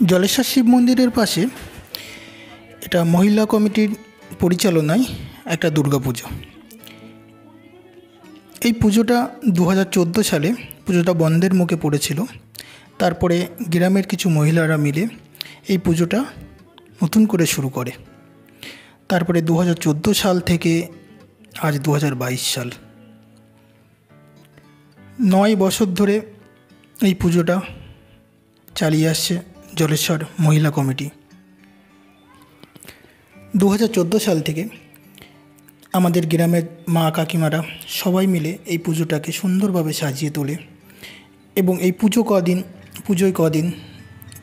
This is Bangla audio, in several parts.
জলেশ্বর শিব মন্দিরের পাশে এটা মহিলা কমিটির পরিচালনায় একটা দুর্গা পুজো। এই পুজোটা 2014 সালে পুজোটা বন্ধের মুখে পড়েছিল। তারপরে গ্রামের কিছু মহিলারা মিলে এই পুজোটা নতুন করে শুরু করে। তারপরে 2014 সাল থেকে আজ 2022 সাল, 9 বছর ধরে এই পুজোটা চালিয়ে আসছে জলেশ্বর মহিলা কমিটি। 2014 সাল থেকে আমাদের গ্রামের মা কাকিমারা সবাই মিলে এই পুজোটাকে সুন্দরভাবে সাজিয়ে তোলে এবং এই পুজোয় কদিন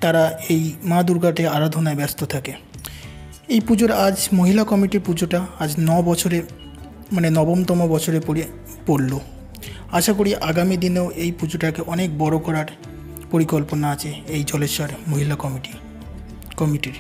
তারা এই মা দুর্গাতে আরাধনায় ব্যস্ত থাকে। এই পুজোর আজ মহিলা কমিটির পুজোটা আজ 9 বছরে নবমতম বছরে পড়ল। আশা করি আগামী দিনেও এই পুজোটাকে অনেক বড় করার পরিকল্পনা আছে এই জলেশ্বর মহিলা কমিটির।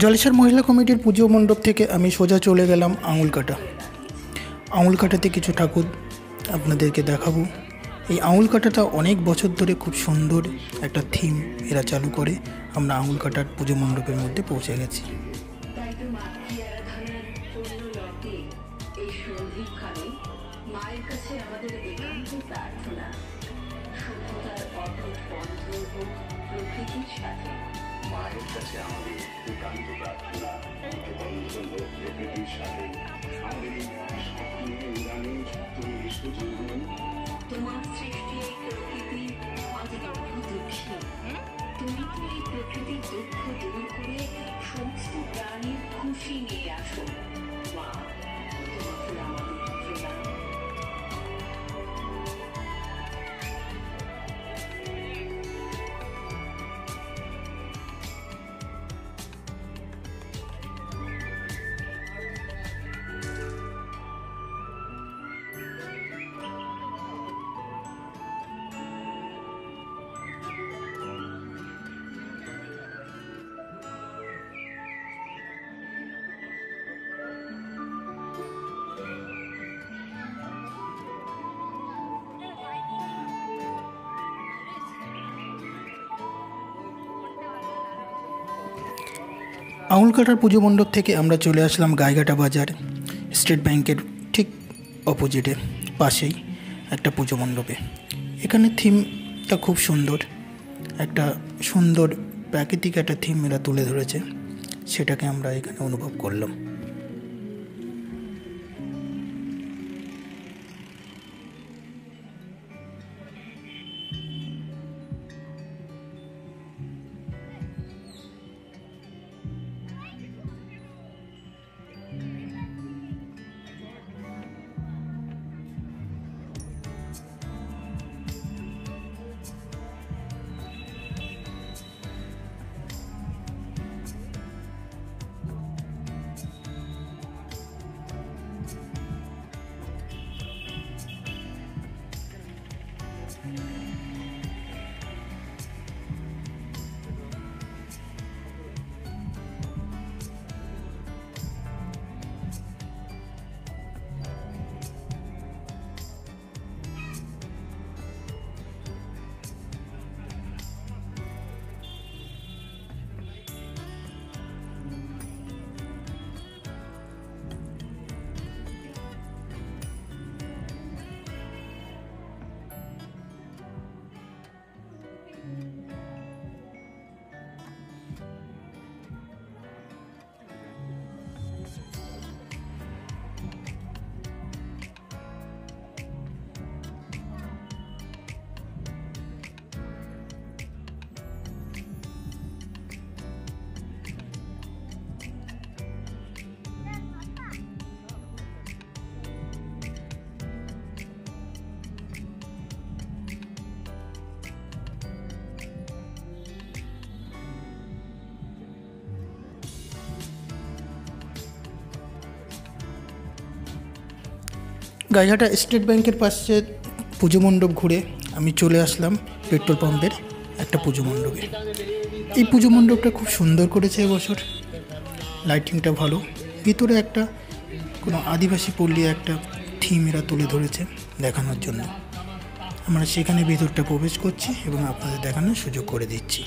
জলেশ্বর মহিলা কমিটির পুজো মণ্ডপ থেকে আমি সোজা চলে গেলাম আঙুলকাটাতে কিছু ঠাকুর আপনাদেরকে দেখাবো। এই আঙুলকাটাটা অনেক বছর ধরে খুব সুন্দর একটা থিম এরা চালু করে। আমরা আঙুলকাটার পুজো মণ্ডপের মধ্যে পৌঁছে গেছি। মায়ের কাছে আমাদের একান্ত প্রার্থনা, প্রকৃতির সাথে আমাদের এই স্বপ্নে উড়ানে তুমি এসো জীবন। তোমার সৃষ্টি এই প্রকৃতি আজ বড় দুঃখী। তুমি তো এই প্রকৃতির দুঃখ দূর করে সমস্ত প্রাণীর খুশি নিয়ে আসো। মা, তোমাকে আমাদের প্রণাম। আঙুলকাটার পুজো মণ্ডপ থেকে আমরা চলে আসলাম গাইঘাটা বাজার, স্টেট ব্যাংকের ঠিক অপোজিটে পাশেই একটা পুজো মণ্ডপে। এখানে থিমটা খুব সুন্দর, একটা সুন্দর প্রাকৃতিক একটা থিম এরা তুলে ধরেছে, সেটাকে আমরা এখানে অনুভব করলাম। গাইঘাটা স্টেট ব্যাংকের পাশে পুজো মণ্ডপ ঘুরে আমি চলে আসলাম পেট্রোল পাম্পের একটা পুজো মণ্ডপে। এই পুজো মণ্ডপটা খুব সুন্দর করেছে এবছর, লাইটিংটা ভালো, ভিতরে একটা কোনো আদিবাসী পল্লী একটা থিম এরা তুলে ধরেছে দেখানোর জন্য। আমরা সেখানে ভিতরটা প্রবেশ করছি এবং আপনাদের দেখানোর সুযোগ করে দিচ্ছি।